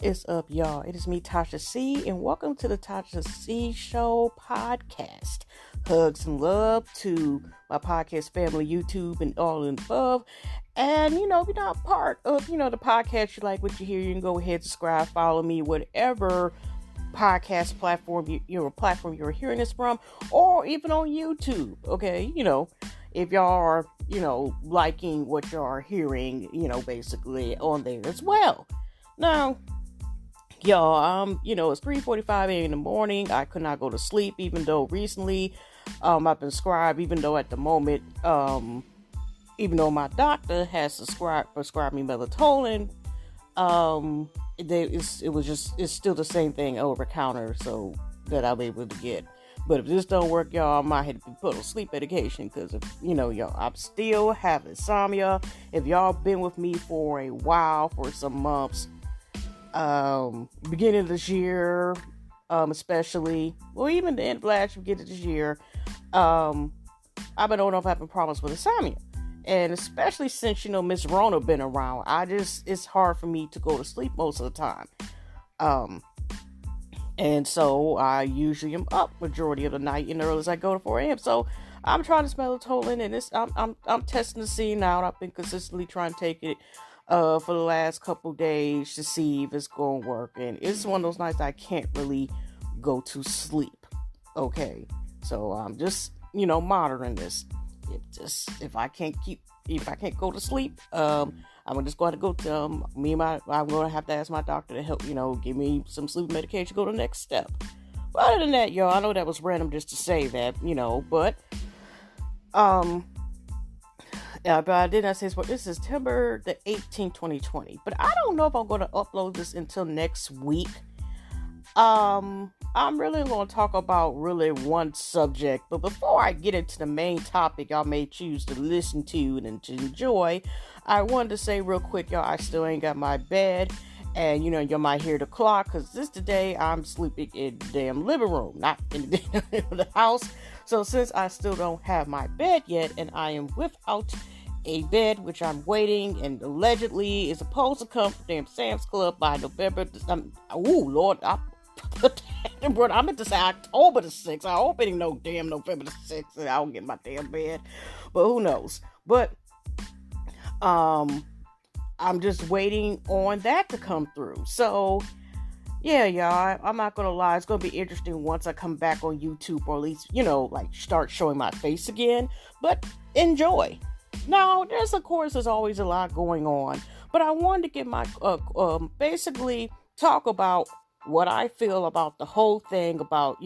What is up, y'all? It is me, Tasha C, and welcome to the Tasha C Show podcast. Hugs and love to my podcast family, YouTube, and all in above. And, if you're not part of, the podcast, you like what you hear, you can go ahead, subscribe, follow me, whatever podcast platform you're hearing this from, or even on YouTube, okay? If y'all are, liking what y'all are hearing, basically on there as well. Now, y'all, it's 3:45 a.m. in the morning. I could not go to sleep, even though recently, I've been prescribed, even though at the moment, even though my doctor has prescribed me melatonin, it's still the same thing over counter, so that I'm able to get. But if this don't work, y'all, I might have to put on sleep medication because, y'all, I'm still have insomnia. If y'all been with me for a while, for some months, beginning of this year, especially, or even the end of last year, beginning of this year, I've been on off having problems with insomnia. And especially since, Miss Rona been around, it's hard for me to go to sleep most of the time. And so I usually am up majority of the night and early as I go to 4 a.m. So I'm trying this melatonin, and I'm testing to see now. I've been consistently trying to take it for the last couple days to see if it's going to work. And it's one of those nights I can't really go to sleep. Okay, so I'm just monitoring this. If I can't go to sleep, I'm just going to go to I'm going to have to ask my doctor to help, give me some sleep medication, go to the next step. But other than that, y'all, I know that was random just to say that, but, but I did not say this is September the 18th, 2020, but I don't know if I'm going to upload this until next week. I'm really going to talk about really one subject, but before I get into the main topic y'all may choose to listen to and to enjoy, I wanted to say real quick, y'all, I still ain't got my bed, and you might hear the clock, because this today I'm sleeping in the damn living room, not in the house. So since I still don't have my bed yet, and I am without a bed, which I'm waiting, and allegedly is supposed to come from damn Sam's Club by November. Lord, I meant to say October the 6th. I hope it ain't no damn November the 6th and I don't get my damn bed. But who knows? But I'm just waiting on that to come through. So yeah, y'all, I'm not gonna lie, it's gonna be interesting once I come back on YouTube, or at least, start showing my face again. But enjoy. Now, there's always a lot going on. But I wanted to get my basically talk about what I feel about the whole thing about,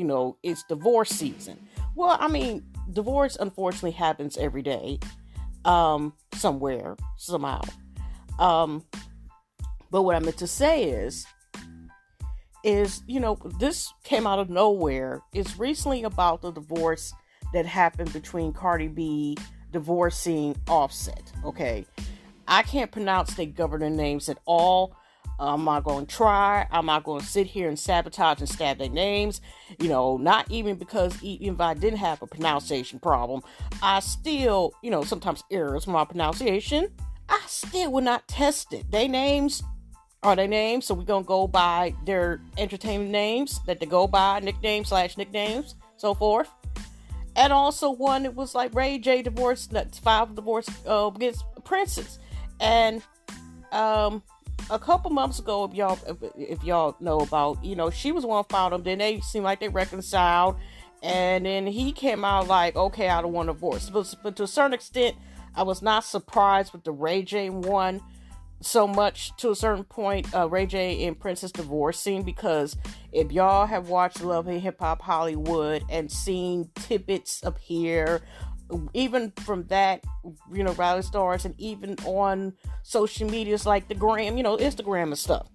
it's divorce season. Well, I mean, divorce unfortunately happens every day, somewhere, somehow. But what I meant to say is, this came out of nowhere. It's recently about the divorce that happened between Cardi B divorcing Offset. Okay. I can't pronounce their governor names at all. I'm not going to try. I'm not going to sit here and sabotage and stab their names. Not even because even if I didn't have a pronunciation problem, I still, sometimes errors from my pronunciation, I still would not test it. Their names are their names, so we're going to go by their entertainment names that they go by, nicknames, so forth. And also one, it was like Ray J divorce, filed divorce against Princess. And, a couple months ago, if y'all know about, she was one filed them. Then they seemed like they reconciled, and then he came out like, okay, I don't want a divorce. But to a certain extent, I was not surprised with the Ray J one so much. To a certain point, Ray J and Princess divorcing, because if y'all have watched Love and Hip Hop Hollywood and seen tidbits up here, even from that, rally stars, and even on social medias like the gram, Instagram and stuff,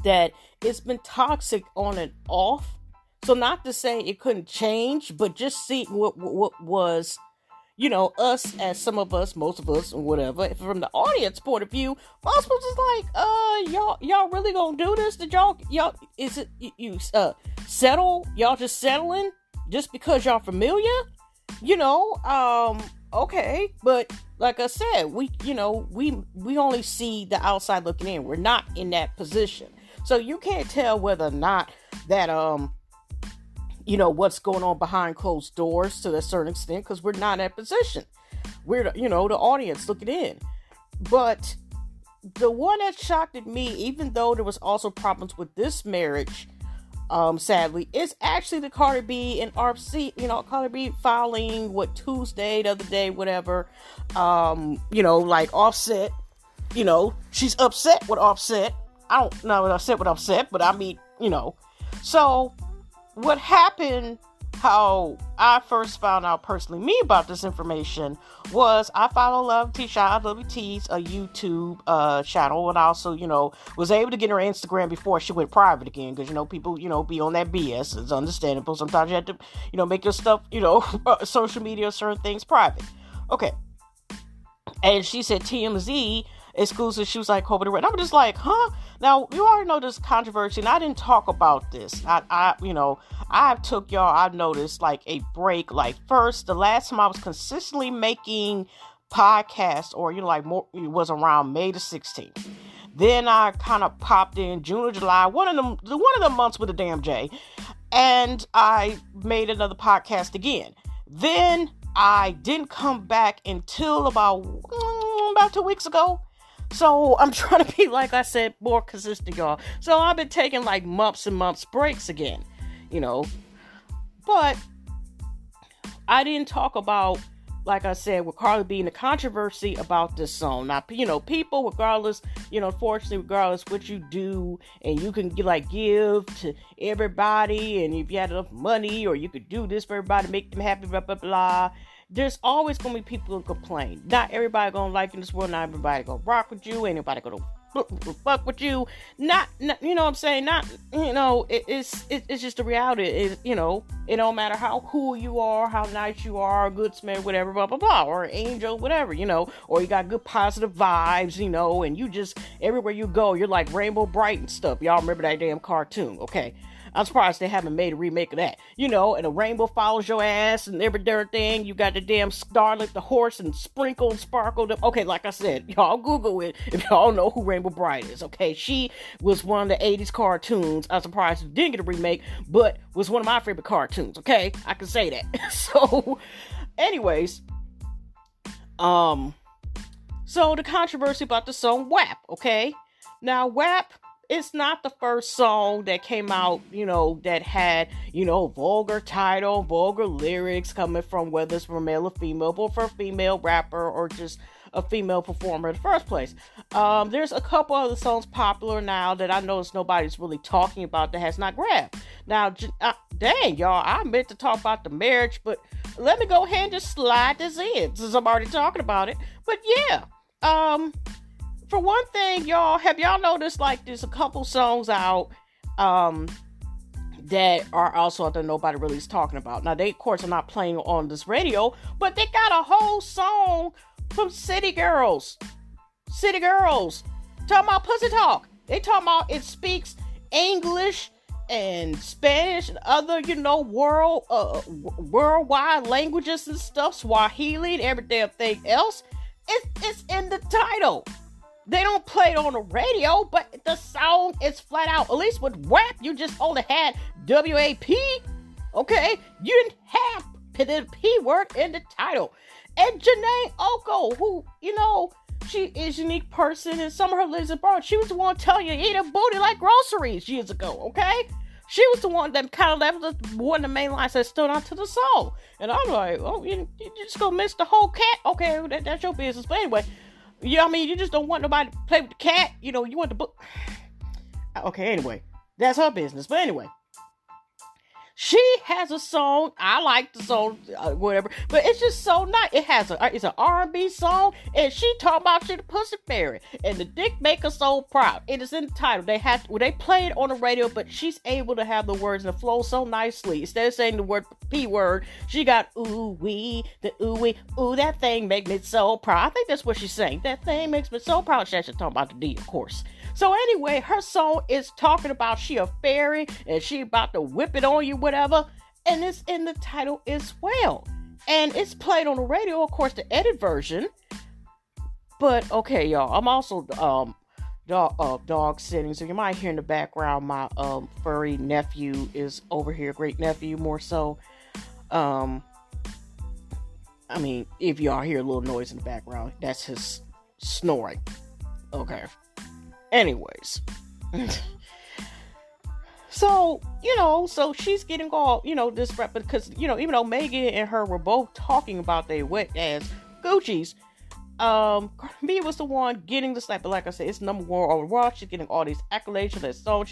that it's been toxic on and off. So not to say it couldn't change, but just see what was, us as most of us, whatever, from the audience point of view, most of us is like, y'all really gonna do this? Did y'all, is it, you settle? Y'all just settling just because y'all familiar? Okay, but like I said, we only see the outside looking in. We're not in that position. So you can't tell whether or not that, what's going on behind closed doors to a certain extent, because we're not in that position. We're, the audience looking in. But the one that shocked at me, even though there was also problems with this marriage, sadly, is actually the Cardi B and RC, Cardi B filing Tuesday, the other day, whatever, like Offset, she's upset with Offset. I don't know what upset with Offset, but I mean, so what happened, how I first found out personally me about this information was I follow Love T Shot WT's a YouTube channel, and I also was able to get her Instagram before she went private again, because people be on that BS. It's understandable. Sometimes you have to make your stuff social media, certain things private. Okay, and she said TMZ exclusive. She was like, Kobe the Red. I'm just like, huh? Now you already know this controversy, and I didn't talk about this. I've noticed like a break. Like first, the last time I was consistently making podcasts, or more, it was around May the 16th. Then I kind of popped in June or July, one of the months with the damn J, and I made another podcast again. Then I didn't come back until about 2 weeks ago. So I'm trying to be, like I said, more consistent, y'all. So I've been taking like months and months breaks again, But I didn't talk about, like I said, with Cardi B and the controversy about this song. Now, people, regardless, unfortunately, regardless what you do, and you can give to everybody, and if you had enough money, or you could do this for everybody, make them happy, blah, blah, blah. There's always going to be people who complain. Not everybody going to like in this world. Not everybody going to rock with you. Ain't nobody going to fuck with you. Not, you know what I'm saying? Not, it's just the reality. It don't matter how cool you are, how nice you are, good smell, whatever, blah, blah, blah, or an angel, whatever, or you got good positive vibes, and you just, everywhere you go, you're like Rainbow Bright and stuff. Y'all remember that damn cartoon, okay? I'm surprised they haven't made a remake of that. And a rainbow follows your ass and every darn thing. You got the damn Starlet, the horse, and Sprinkle and Sparkle. Okay, like I said, y'all Google it if y'all know who Rainbow Bright is. Okay, she was one of the 80s cartoons. I'm surprised it didn't get a remake, but was one of my favorite cartoons. Okay, I can say that. So, anyways, so the controversy about the song WAP. Okay, now WAP. It's not the first song that came out, that had, vulgar title, vulgar lyrics coming from, whether it's from male or female, but for a female rapper or just a female performer in the first place. There's a couple other songs popular now that I notice nobody's really talking about that has not grabbed. Now, dang, y'all, I meant to talk about the marriage, but let me go ahead and just slide this in since I'm already talking about it. But yeah, for one thing, y'all, have y'all noticed, like, there's a couple songs out, that are also that nobody really is talking about. Now, they, of course, are not playing on this radio, but they got a whole song from City Girls. City Girls. Talking about pussy talk. They talking about it speaks English and Spanish and other, worldwide languages and stuff, Swahili and every damn thing else. It's in the title. They don't play it on the radio, but the song is flat out. At least with WAP, you just only had WAP. Okay? You didn't have the P word in the title. And Janae Oko, who, she is a unique person, and some of her lives abroad. She was the one telling you eat a booty like groceries years ago, okay? She was the one that kind of left one of the main lines that stood out to the song. And I'm like, oh, you just gonna miss the whole cat? Okay, that's your business. But anyway, you just don't want nobody to play with the cat. You want the book. Okay, anyway, that's her business. But anyway, she has a song. I like the song, whatever. But it's just so nice. It's an R&B song, and she talking about she the pussy fairy, and the dick make her so proud. It is in the title. They play it on the radio, but she's able to have the words and the flow so nicely. Instead of saying the word P word, she got ooh wee, the ooh wee, ooh that thing make me so proud. I think that's what she's saying. That thing makes me so proud. She's talking about the D, of course. So anyway, her song is talking about she a fairy and she about to whip it on you, whatever. And it's in the title as well. And it's played on the radio, of course, the edit version. But okay, y'all, I'm also dog sitting. So you might hear in the background my furry nephew is over here, great nephew more so. I mean, if y'all hear a little noise in the background, that's his snoring. Okay. Anyways. So, so she's getting all, this rep because, even though Megan and her were both talking about their wet ass Gucci's, Cardi B was the one getting the slap. But like I said, it's number one overall. She's getting all these accolades for that song.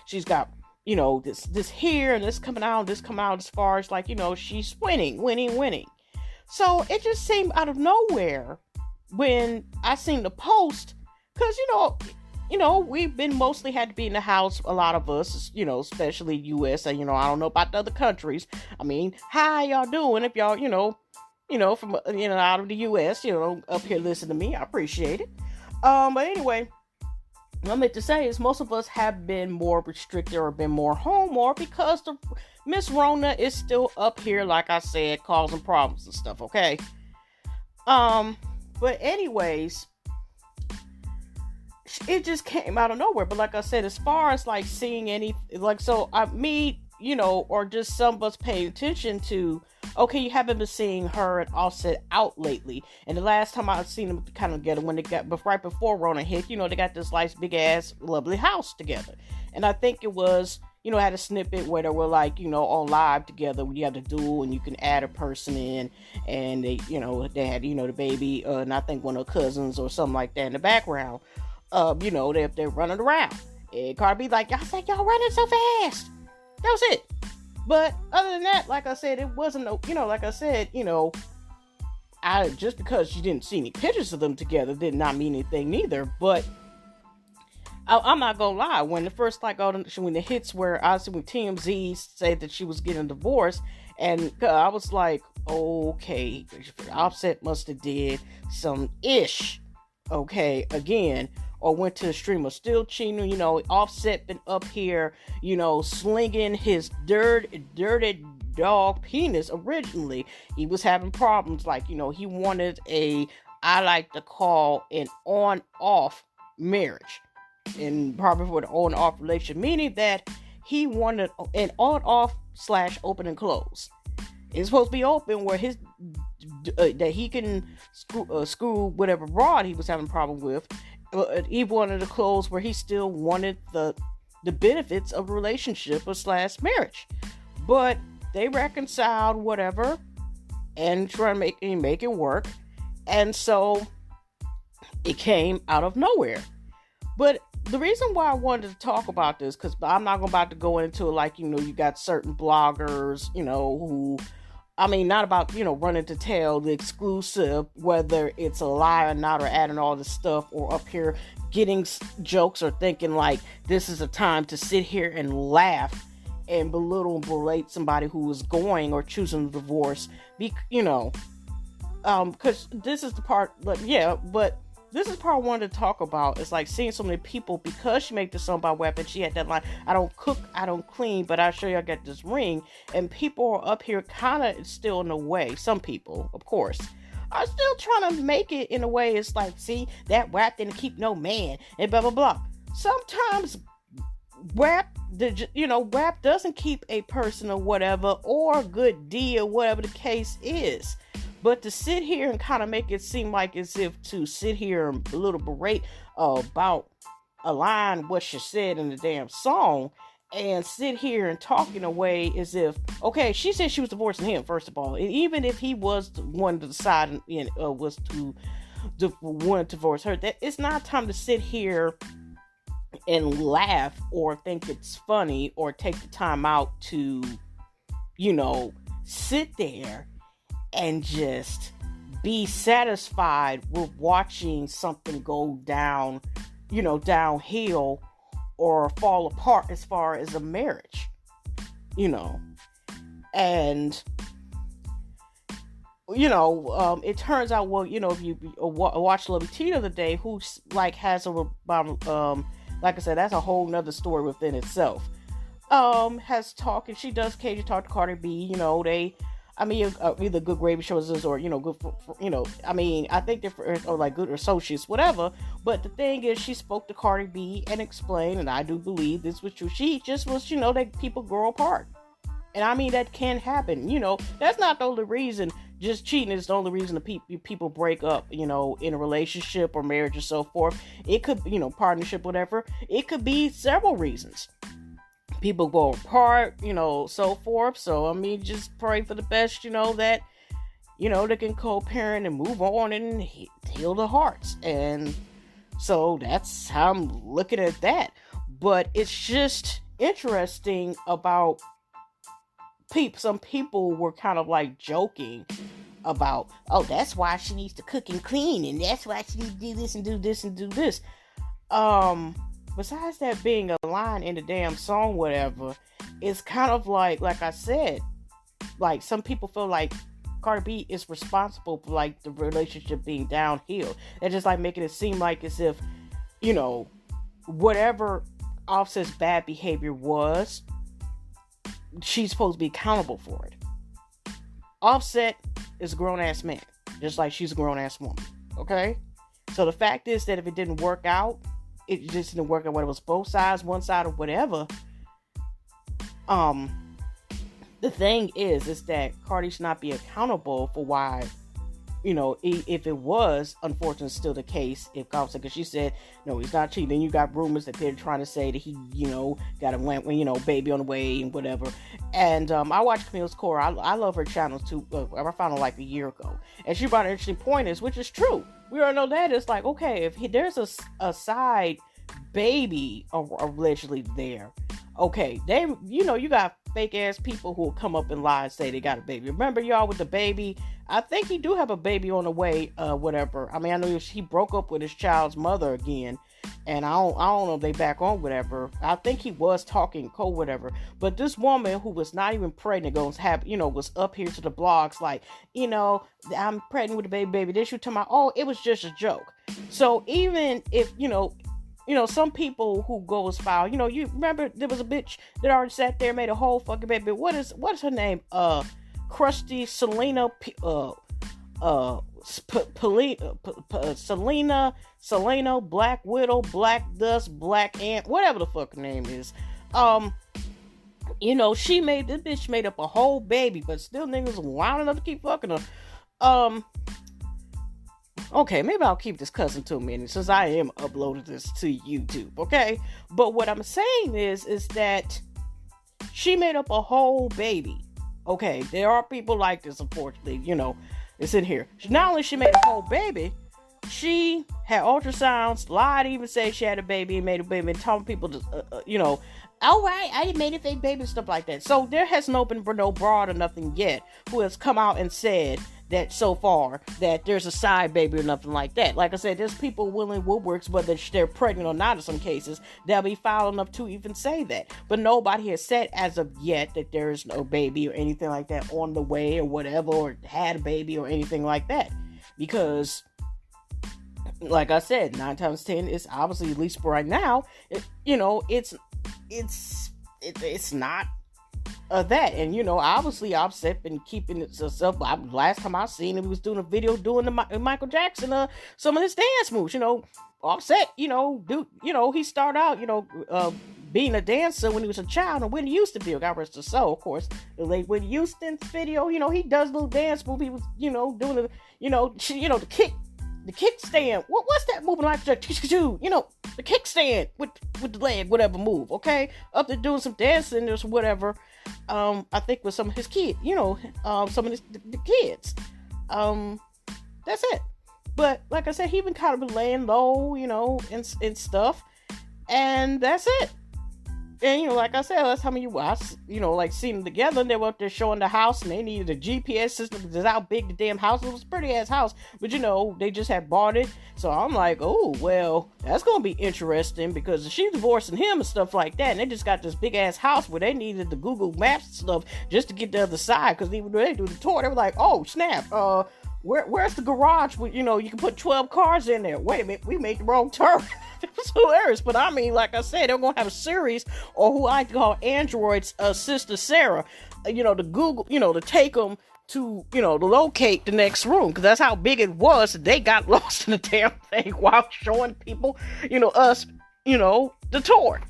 She's got, this here and this coming out as far as like, she's winning. So it just seemed out of nowhere when I seen the post, because, we've been mostly had to be in the house, a lot of us, especially U.S. And, I don't know about the other countries. I mean, how y'all doing if y'all, from, out of the U.S., up here listening to me. I appreciate it. But anyway, what I meant to say is most of us have been more restricted or been more home more because the Miss Rona is still up here, like I said, causing problems and stuff, okay? But anyways, it just came out of nowhere. But like I said, as far as like seeing any, like, so me, or just some of us paying attention to, okay, you haven't been seeing her and Offset out lately. And the last time I've seen them kind of together when they got, right before Rona hit, they got this nice big ass lovely house together. And I think it was, I had a snippet where they were like, on live together when you have to duel and you can add a person in, and they, they had, the baby, and I think one of her cousins or something like that in the background. They're running around. And Cardi B like, y'all say y'all running so fast. That was it. But other than that, like I said, it wasn't, like I said, just because you didn't see any pictures of them together did not mean anything neither. But I'm not gonna lie, when the first, like, when the hits where I see when TMZ said that she was getting divorced, and I was like, okay, Offset must have did some ish, okay, again, or went to the stream of still cheating, Offset been up here, slinging his dirty dog penis originally. He was having problems, like, he wanted I like to call an on-off marriage. And probably for the on-off relation, meaning that he wanted an on-off / open and close. It's supposed to be open where his that he can screw whatever broad he was having a problem with. He wanted to close where he still wanted the benefits of a relationship or / marriage. But they reconciled whatever and try to make it work. And so it came out of nowhere. But the reason why I wanted to talk about this, because I'm not about to go into it like, you got certain bloggers, who, I mean, not about, running to tell the exclusive, whether it's a lie or not, or adding all this stuff, or up here getting jokes or thinking like this is a time to sit here and laugh and belittle and berate somebody who is going or choosing a divorce, because this is the part, but this is part I wanted to talk about. It's like seeing so many people, because she made this song by Weapon. She had that line, I don't cook, I don't clean, but I'll show you I got this ring. And people are up here kind of still in a way. Some people, of course, are still trying to make it in a way. It's like, see, that WAP didn't keep no man and blah, blah, blah. Sometimes WAP doesn't keep a person or whatever, or a good deal, whatever the case is. But to sit here and kind of make it seem like as if to sit here and berate about a line, what she said in the damn song, and sit here and talk in a way as if, okay, she said she was divorcing him, first of all. And even if he was the one to decide and was to want to divorce her, that it's not time to sit here and laugh or think it's funny or take the time out to, sit there and just be satisfied with watching something go down, downhill or fall apart as far as a marriage, and, it turns out, well, if you watch Lil T the other day, who's like has a, like I said, that's a whole nother story within itself, has talked, and she does occasionally talk to Cardi B, I mean, either good gravy shows or, good for, I mean, I think they're or like good associates, whatever. But the thing is, she spoke to Cardi B and explained, and I do believe this was true. She just was, that people grow apart. And I mean, that can happen. That's not the only reason. Just cheating is the only reason the people break up, in a relationship or marriage or so forth. It could, partnership, whatever. It could be several reasons. People go apart, so forth. So, I mean, just pray for the best, that, they can co-parent and move on and heal the hearts. And so that's how I'm looking at that. But it's just interesting about some people were kind of like joking about, oh, that's why she needs to cook and clean, and that's why she needs to do this and do this and do this. Besides that being a line in the damn song, whatever, it's kind of like I said, like some people feel like Cardi B is responsible for like the relationship being downhill. They're just like making it seem like as if, whatever Offset's bad behavior was, she's supposed to be accountable for it. Offset is a grown-ass man, just like she's a grown-ass woman, okay? So the fact is that if it didn't work out, it just didn't work out whether it was both sides, one side, or whatever. The thing is that Cardi should not be accountable for why, if it was, unfortunately, still the case, if Offset, because she said, no, he's not cheating. Then you got rumors that they're trying to say that he, got a baby on the way and whatever. And I watched Camille's Core. I love her channel too. I found her like a year ago. And she brought an interesting point, which is true. We all know that. It's like, okay, if there's a side baby allegedly there, okay, they, you got fake ass people who will come up and lie and say they got a baby. Remember y'all with the baby? I think he do have a baby on the way, whatever. I mean, I know he broke up with his child's mother again, and I don't know if they back on whatever. I think he was talking whatever. But this woman who was not even pregnant was up here to the blogs like, I'm pregnant with a baby. This you talking about? Oh, it was just a joke. So even if some people who go as foul, you remember there was a bitch that already sat there and made a whole fucking baby. What is her name? Krusty Selena, Selena, Black Widow, Black Dust, Black Ant, whatever the fuck her name is. This bitch made up a whole baby, but still niggas wild enough to keep fucking her. Okay, maybe I'll keep this cussing to a minute since I am uploading this to YouTube, okay? But what I'm saying is that she made up a whole baby. Okay, there are people like this, unfortunately, it's in here. Not only she made a whole baby, she had ultrasounds, lied, even said she had a baby and made a baby, and telling people to, all right, I made a fake baby and stuff like that. So there has no been no broad or nothing yet who has come out and said that so far that there's a side baby or nothing like that. Like I said, there's people willing woodworks, whether they're pregnant or not in some cases, they'll be foul enough to even say that. But nobody has said as of yet that there is no baby or anything like that on the way or whatever, or had a baby or anything like that. Because, like I said, 9 times 10 is obviously, at least for right now, it's not that. And obviously Offset been keeping it to himself. Last time I seen him, he was doing a video doing the Michael Jackson some of his dance moves. Offset, he started out being a dancer when he was a child, and Whitney Houston video, God rest his soul, of course, the late Whitney Houston video, he does little dance move. He was doing the the kickstand. What's that moving like? The kickstand with the leg, whatever move. Okay, up there doing some dancing or whatever. I think with some of his kids, some of the kids. That's it. But like I said, he been kind of been laying low, and stuff, and that's it. And, like I said, last time you watched, seen them together, and they were up there showing the house, and they needed a GPS system because how big the damn house was. It was a pretty ass house, but, they just had bought it. So I'm like, oh, well, that's going to be interesting because she's divorcing him and stuff like that. And they just got this big ass house where they needed the Google Maps stuff just to get the other side. Because even when they do the tour, they were like, oh, snap, where's the garage where, you can put 12 cars in there? Wait a minute, we made the wrong turn. It was hilarious. But I mean, like I said, they're going to have a series, or who I like to call Android's sister Sarah, to Google, to take them to locate the next room, because that's how big it was. They got lost in the damn thing while showing people, us, the tour,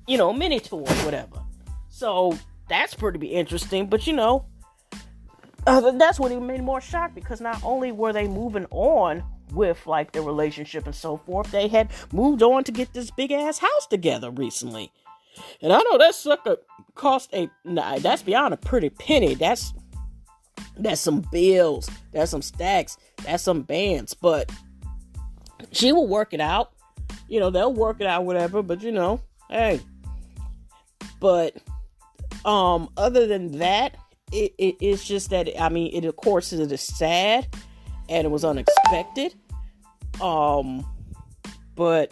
mini tour, whatever. So that's pretty interesting. But that's what even made me more shocked, because not only were they moving on with like their relationship and so forth, they had moved on to get this big ass house together recently. And I know that sucker cost that's beyond a pretty penny. That's some bills. That's some stacks. That's some bands. But she will work it out. They'll work it out, whatever. But hey. But other than that, it's just that, it of course it is sad and it was unexpected. But but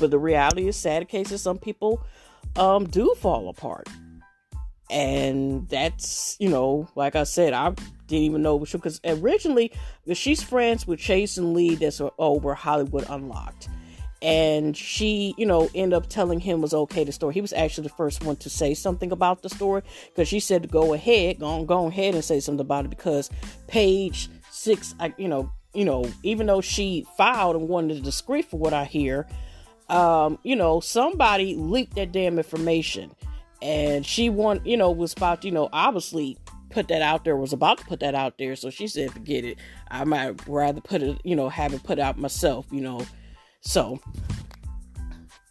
the reality is, sad cases, some people do fall apart. And that's, like I said, I didn't even know, because originally she's friends with Chase and Lee, that's over Hollywood Unlocked. And she, ended up telling him it was okay the story. He was actually the first one to say something about the story, because she said to go ahead and say something about it, because page 6, even though she filed and wanted to discreet, for what I hear, somebody leaked that damn information. And she was about to, obviously put that out there, was about to put that out there. So she said, forget it. I might rather put it, have it put out myself, So,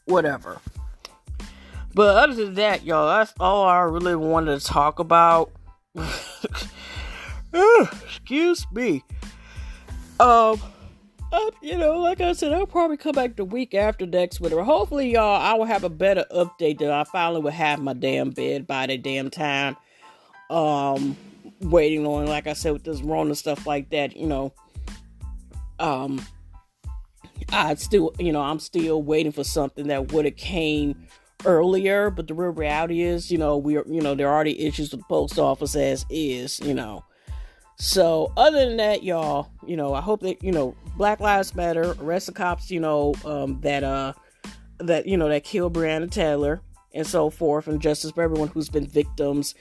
whatever. But other than that, y'all, that's all I really wanted to talk about. Excuse me. Like I said, I'll probably come back the week after next with her. Hopefully, y'all, I will have a better update that I finally will have my damn bed by the damn time. Waiting on, like I said, with this Rona stuff like that, I'm still waiting for something that would have came earlier, but the real reality is, there are already issues with the post office as is, So, other than that, y'all, I hope that, Black Lives Matter, arrest the cops, that killed Breonna Taylor and so forth, and justice for everyone who's been victims,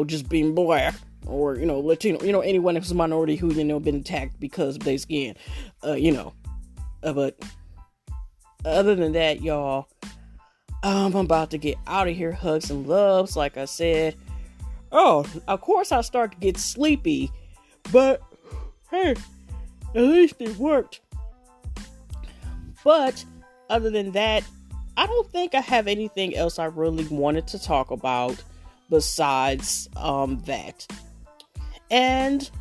just being black or, Latino, anyone who's a minority who, been attacked because of their skin, but other than that, y'all, I'm about to get out of here. Hugs and loves, like I said. Oh, of course I start to get sleepy, but hey, at least it worked. But other than that, I don't think I have anything else I really wanted to talk about besides that. And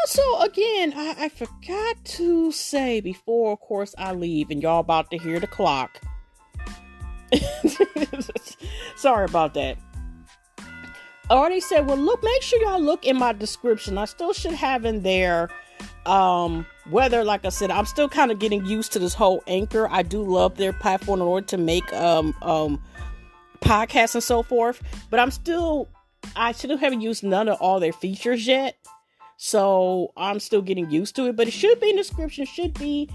also, again, I forgot to say before, of course, I leave, and y'all about to hear the clock. Sorry about that. I already said, well, make sure y'all look in my description. I still should have in there, whether, like I said, I'm still kind of getting used to this whole Anchor. I do love their platform in order to make, podcasts and so forth, but I still haven't used none of all their features yet. So I'm still getting used to it, but it should be in the description. Should be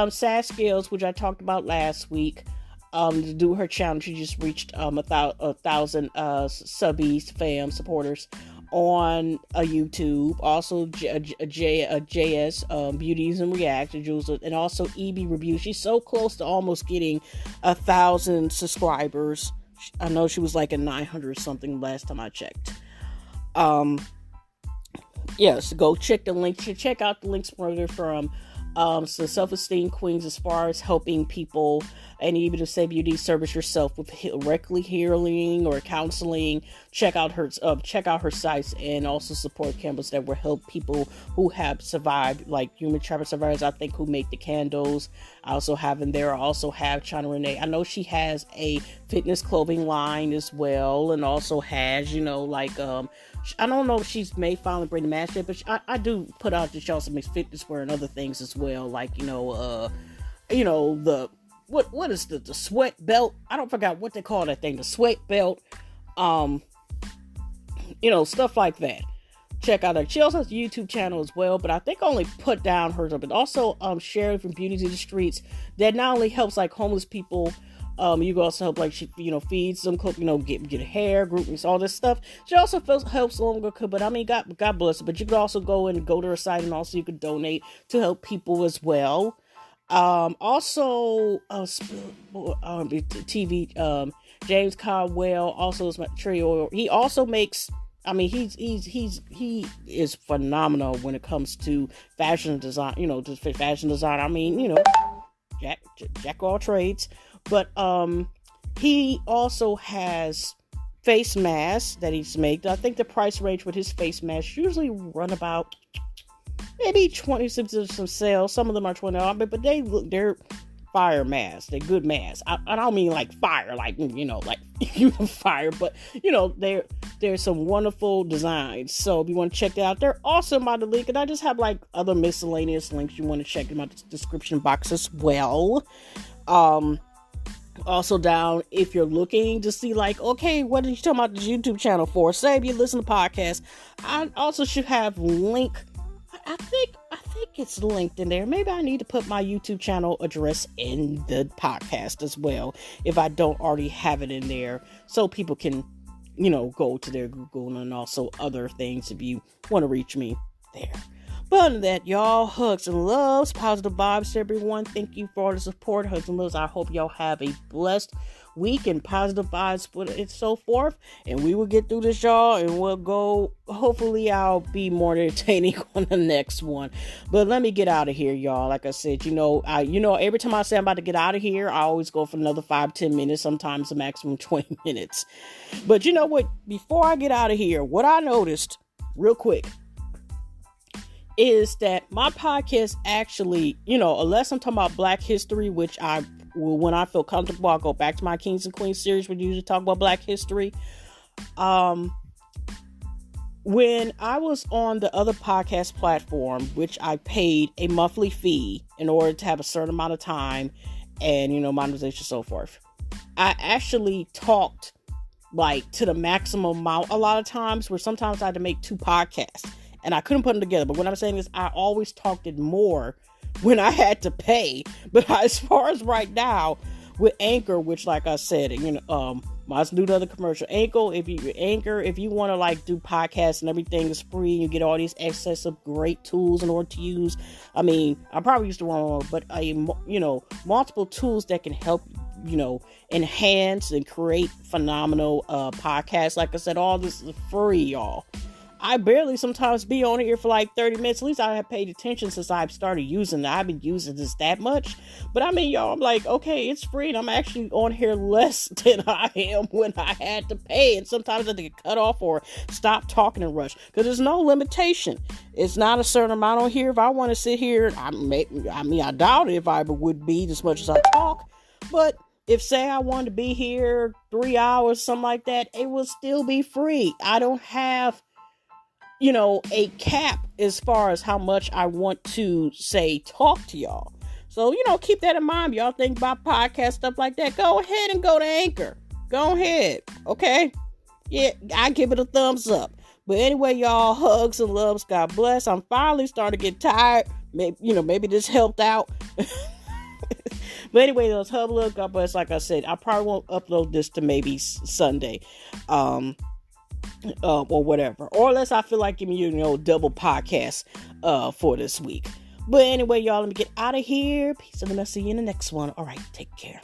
Sass Scales, which I talked about last week. To do her challenge, she just reached 1,000 subbies, fam, supporters on YouTube. Also, JS Beauties and React, Jules, and also EB Review. She's so close to almost getting 1,000 subscribers. I know she was like at 900 or something last time I checked. Yes, go check the link. Check out the links further from so Self-Esteem Queens, as far as helping people and even to say beauty service yourself with directly healing or counseling. Check out her sites, and also support campus that will help people who have survived, like human trafficking survivors, I think, who make the candles. I also have in there. I also have China Renee. I know she has a fitness clothing line as well, and also has, I don't know if she's may finally bring the mask yet, but I do put out that she also makes fitness wear and other things as well, like the what is the sweat belt? I don't forget what they call that thing, the sweat belt, stuff like that. Check out her. She also has a YouTube channel as well, but I think I only put down hers, but also sharing from Beauty to the Streets, that not only helps like homeless people You can also help, like, she, feeds them, cook, get hair, groupings, all this stuff. She also helps longer, but I mean, God bless her. But you could also go to her site, and also you could donate to help people as well. TV, James Caldwell also is my tree oil. He also makes, I mean, he is phenomenal when it comes to fashion design, just fashion design. I mean, jack all trades, but, he also has face masks that he's made. I think the price range with his face masks usually run about maybe 20 cents of some sales. Some of them are $20, but they're fire masks. They're good masks. I don't mean like fire, like, like fire, but there's some wonderful designs. So if you want to check that out, they're awesome by the link. And I just have like other miscellaneous links you want to check in my description box as well. Also down, if you're looking to see like, okay, what are you talking about this YouTube channel for? Say if you listen to podcasts, I also should have link. I think it's linked in there. Maybe I need to put my YouTube channel address in the podcast as well, if I don't already have it in there, so people can, go to their Google and also other things if you want to reach me there. But other than that, y'all, hugs and loves, positive vibes to everyone. Thank you for all the support, hugs and loves. I hope y'all have a blessed week and positive vibes and so forth. And we will get through this, y'all, and we'll go. Hopefully, I'll be more entertaining on the next one. But let me get out of here, y'all. Like I said, every time I say I'm about to get out of here, I always go for another 5-10 minutes, sometimes a maximum 20 minutes. But you know what? Before I get out of here, what I noticed real quick is that my podcast actually, unless I'm talking about Black history, which when I feel comfortable, I'll go back to my Kings and Queens series where we usually talk about Black history. When I was on the other podcast platform, which I paid a monthly fee in order to have a certain amount of time and, monetization and so forth, I actually talked like to the maximum amount a lot of times, where sometimes I had to make 2 podcasts. And I couldn't put them together. But what I'm saying is I always talked it more when I had to pay. But as far as right now, with Anchor, which like I said, let's do the other commercial. Anchor, if you want to like do podcasts and everything is free, you get all these access of great tools in order to use. I mean, I probably used the wrong one, but multiple tools that can help enhance and create phenomenal podcasts. Like I said, all this is free, y'all. I barely sometimes be on here for like 30 minutes. At least I have paid attention since I've started using it. I've been using this that much. But I mean, y'all, I'm like, okay, it's free. And I'm actually on here less than I am when I had to pay. And sometimes I have to get cut off or stop talking and rush. Because there's no limitation. It's not a certain amount on here. If I want to sit here, I doubt it if I would be as much as I talk. But if, say, I wanted to be here 3 hours, something like that, it will still be free. I don't have a cap as far as how much I want to, say, talk to y'all. So, keep that in mind. Y'all think about podcast stuff like that, go ahead and go to Anchor. Go ahead. Okay. Yeah, I give it a thumbs up. But anyway, y'all, hugs and loves. God bless. I'm finally starting to get tired. Maybe this helped out. But anyway, those hug, love, God bless. Like I said, I probably won't upload this to maybe Sunday. Or whatever, or unless I feel like giving you, double podcast for this week. But anyway, y'all, let me get out of here. Peace, and I'll see you in the next one. All right, take care.